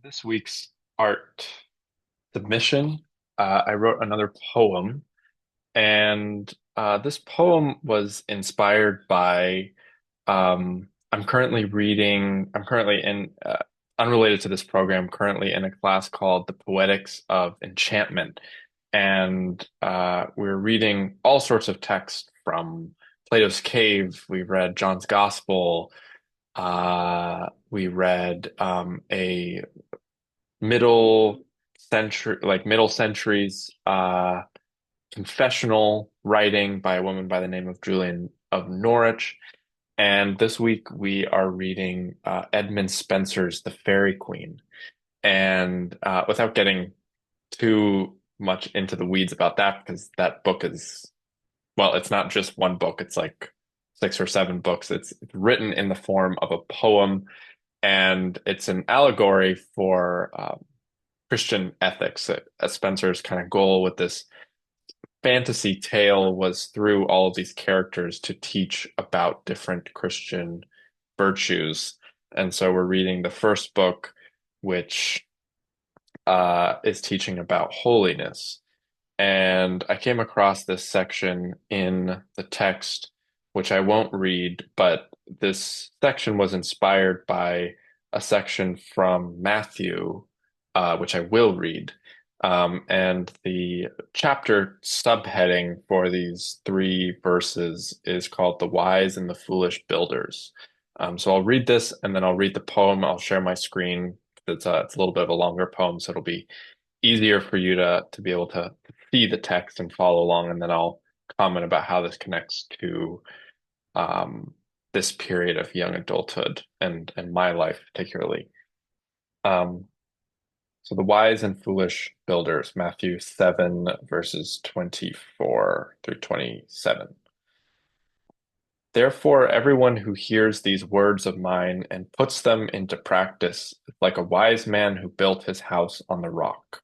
This week's art submission, I wrote another poem, and this poem was inspired by. I'm currently in, unrelated to this program, currently in a class called The Poetics of Enchantment. And we're reading all sorts of text from Plato's Cave. We read John's Gospel. We read a middle middle centuries confessional writing by a woman by the name of Julian of Norwich. And this week we are reading Edmund Spenser's The Faerie Queene. And without getting too much into the weeds about that, because that book is, well, it's not just one book, it's like six or seven books. It's written in the form of a poem, and it's an allegory for Christian ethics. Spencer's kind of goal with this fantasy tale was through all of these characters to teach about different Christian virtues. And so we're reading the first book, which is teaching about holiness. And I came across this section in the text, which I won't read, but this section was inspired by a section from Matthew, which I will read. And the chapter subheading for these three verses is called The Wise and the Foolish Builders. So I'll read this and then I'll read the poem. I'll share my screen. It's a little bit of a longer poem, so it'll be easier for you to be able to see the text and follow along, and then I'll comment about how this connects to um, this period of young adulthood and my life particularly. Um, so the wise and foolish builders, Matthew 7, verses 24 through 27. Therefore, everyone who hears these words of mine and puts them into practice is like a wise man who built his house on the rock.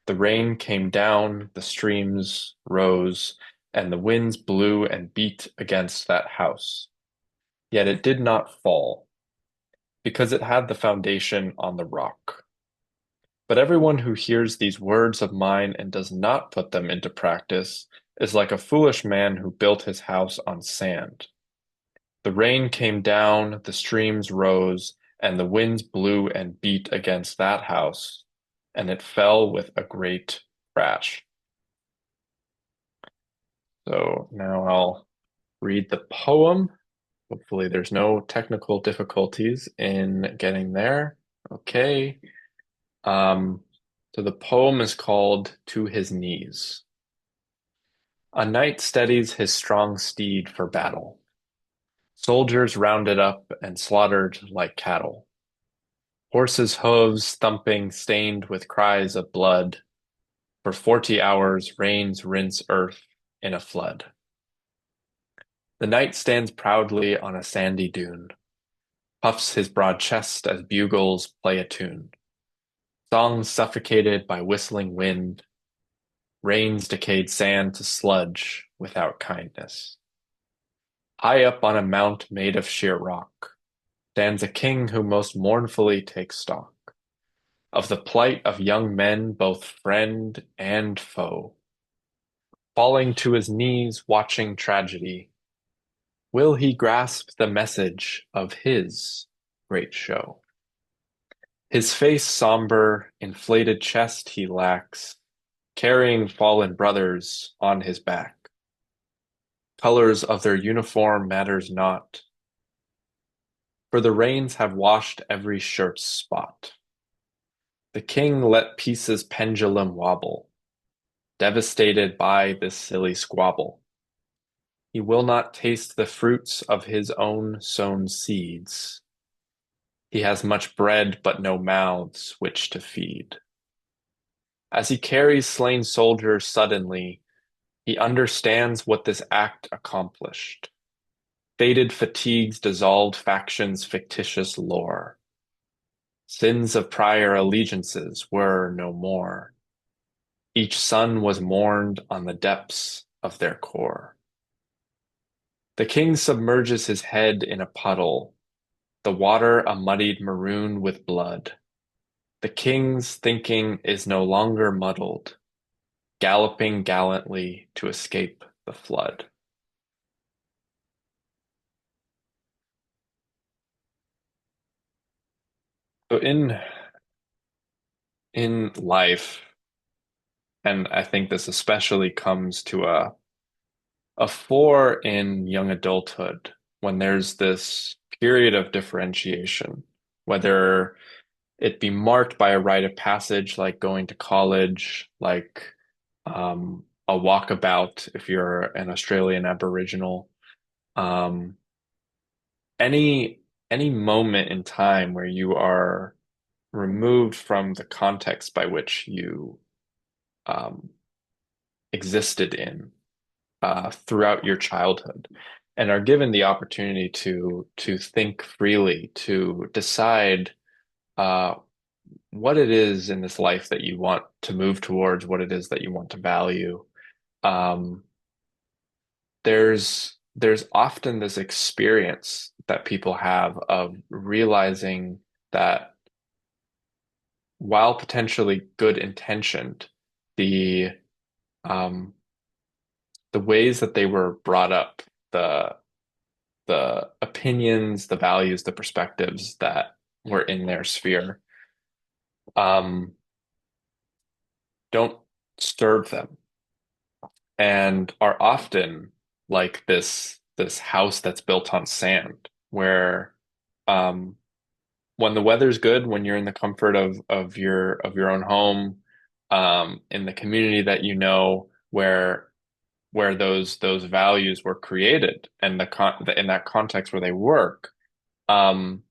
The rain came down, the streams rose, and the winds blew and beat against that house. Yet it did not fall, because it had the foundation on the rock. But everyone who hears these words of mine and does not put them into practice is like a foolish man who built his house on sand. The rain came down, the streams rose, and the winds blew and beat against that house, and it fell with a great crash. So now I'll read the poem. Hopefully, there's no technical difficulties in getting there. Okay. Um, so the poem is called To His Knees. A knight steadies his strong steed for battle. Soldiers rounded up and slaughtered like cattle. Horses' hooves thumping stained with cries of blood. For 40 hours rains rinse earth in a flood. The knight stands proudly on a sandy dune, puffs his broad chest as bugles play a tune. Songs suffocated by whistling wind, rains decayed sand to sludge without kindness. High up on a mount made of sheer rock stands a king who most mournfully takes stock of the plight of young men, both friend and foe. Falling to his knees, watching tragedy, will he grasp the message of his great show? His face somber, inflated chest he lacks, carrying fallen brothers on his back. Colors of their uniform matters not, for the rains have washed every shirt's spot. The king let peace's pendulum wobble, devastated by this silly squabble. He will not taste the fruits of his own sown seeds. He has much bread, but no mouths which to feed. As he carries slain soldiers suddenly, he understands what this act accomplished. Faded fatigues dissolved factions' fictitious lore. Sins of prior allegiances were no more. Each son was mourned on the depths of their core. The king submerges his head in a puddle, the water a muddied maroon with blood. The king's thinking is no longer muddled, galloping gallantly to escape the flood. So in life, and I think this especially comes to a fore in young adulthood when there's this period of differentiation, whether it be marked by a rite of passage like going to college, like a walkabout if you're an Australian Aboriginal, um, any any moment in time where you are removed from the context by which you um, existed in throughout your childhood and are given the opportunity to think freely, to decide uh, what it is in this life that you want to move towards, what it is that you want to value. Um, there's often this experience that people have of realizing that while potentially good intentioned, the um, the ways that they were brought up, the the opinions, the values, the perspectives that were in their sphere, um, don't serve them and are often like this house that's built on sand, where um, when the weather's good, when you're in the comfort of your own home, in the community that you know, where those values were created and in that context where they work, um,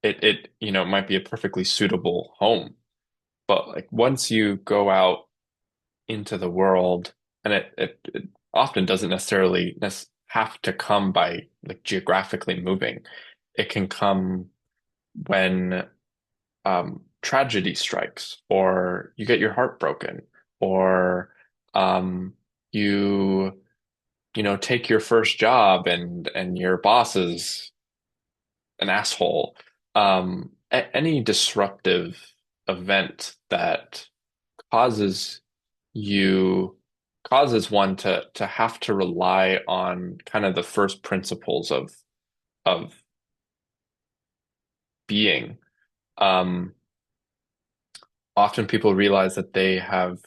it might be a perfectly suitable home. But like once you go out into the world, and it often doesn't necessarily have to come by like geographically moving. It can come when tragedy strikes, or you get your heart broken, or um, you take your first job and your boss is an asshole. Any disruptive event that causes you causes one to have to rely on kind of the first principles of being. Um, Often people realize that they have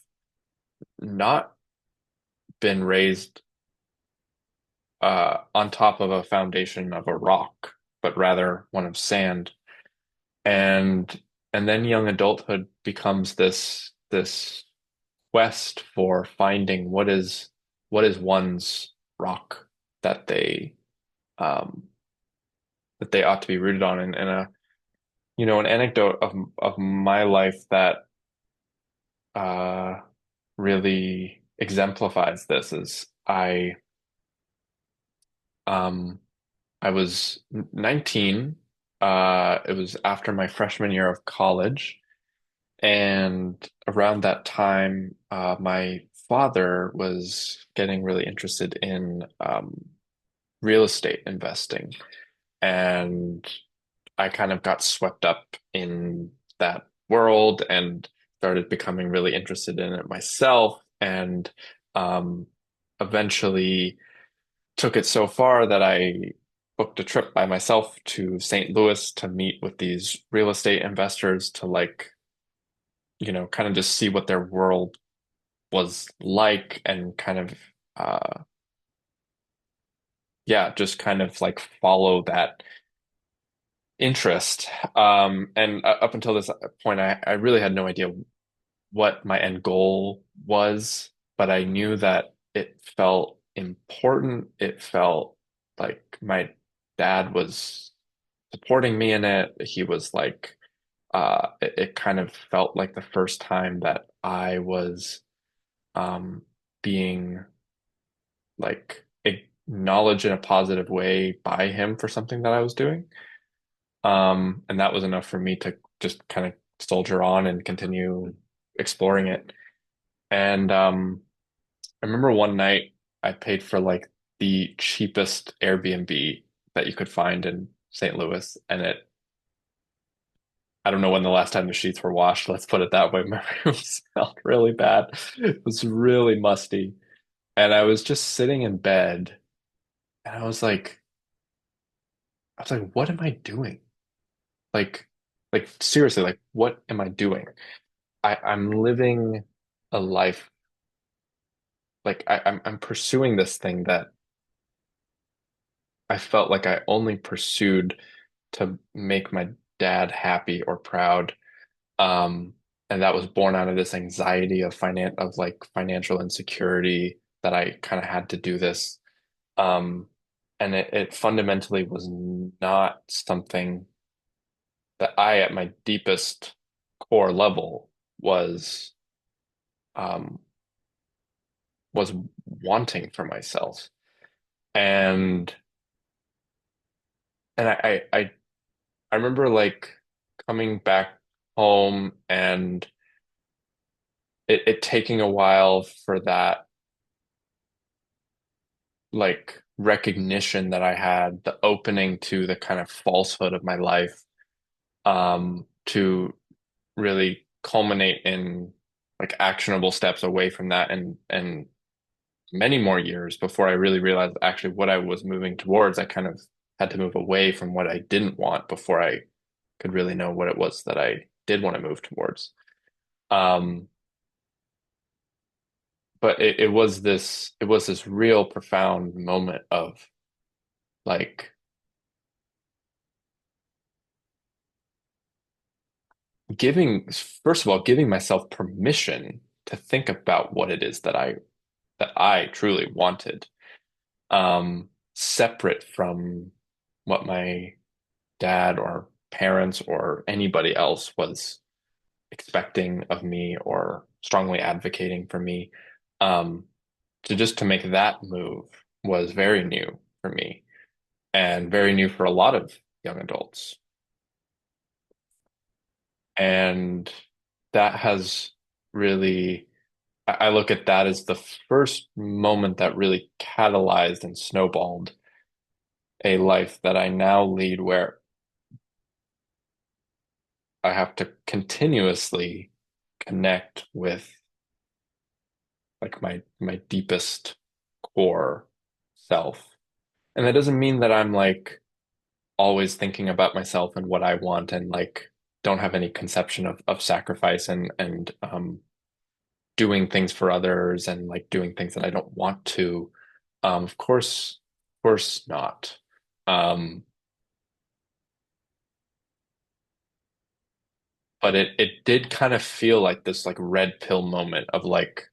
not been raised on top of a foundation of a rock, but rather one of sand. And and then young adulthood becomes this quest for finding what is one's rock that they um, that they ought to be rooted on. And a an anecdote of my life that uh, really exemplifies this is um, I was 19. It was after my freshman year of college, and around that time, my father was getting really interested in real estate investing, and I kind of got swept up in that world and started becoming really interested in it myself, and um, eventually took it so far that I booked a trip by myself to St. Louis to meet with these real estate investors to like, kind of just see what their world was like and kind of yeah, just kind of like follow that interest. And up until this point, I really had no idea what my end goal was, but I knew that it felt important. It felt like my dad was supporting me in it. He was like, it kind of felt like the first time that I was being like acknowledged in a positive way by him for something that I was doing. And that was enough for me to just kind of soldier on and continue exploring it. And I remember one night I paid for like the cheapest Airbnb that you could find in St. Louis, and I don't know when the last time the sheets were washed. Let's put it that way. My room smelled really bad. It was really musty. And I was just sitting in bed and I was like, what am I doing? Like, like seriously, like what am I doing? I'm living a life like I'm pursuing this thing that I felt like I only pursued to make my dad happy or proud. Um, and that was born out of this anxiety of financial insecurity that I kind of had to do this. Um, and it fundamentally was not something that I, at my deepest core level, was um, was wanting for myself. And I remember like coming back home and it taking a while for that like recognition that I had, the opening to the kind of falsehood of my life, to really culminate in like actionable steps away from that and many more years before I really realized actually what I was moving towards. I kind of had to move away from what I didn't want before I could really know what it was that I did want to move towards. Um, but it was this real profound moment of like giving, first of all, giving myself permission to think about what it is that I truly wanted, separate from what my dad or parents or anybody else was expecting of me or strongly advocating for me. Um, to make that move was very new for me and very new for a lot of young adults. And that has really, I look at that as the first moment that really catalyzed and snowballed a life that I now lead where I have to continuously connect with like my deepest core self. And that doesn't mean that I'm like always thinking about myself and what I want and like don't have any conception of sacrifice and doing things for others and like doing things that I don't want to. Of course not. Um, but it did kind of feel like this like red pill moment of like,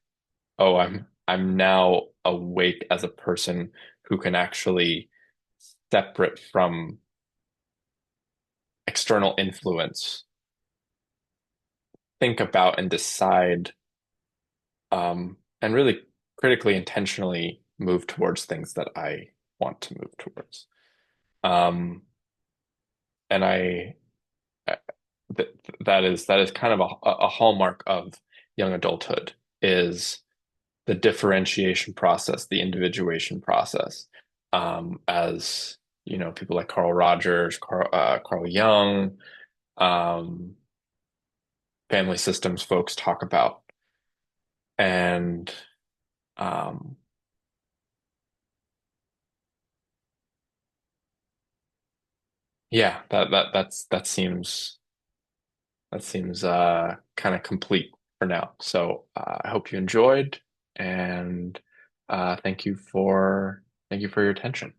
oh, I'm now awake as a person who can actually separate from external influence, think about and decide, and really critically intentionally move towards things that I want to move towards. Um, and I th that is kind of a hallmark of young adulthood is the differentiation process, the individuation process. As you know, people like Carl Rogers, Carl Jung, um, family systems folks talk about. And um, yeah, that seems kind of complete for now. So I hope you enjoyed, and thank you for your attention.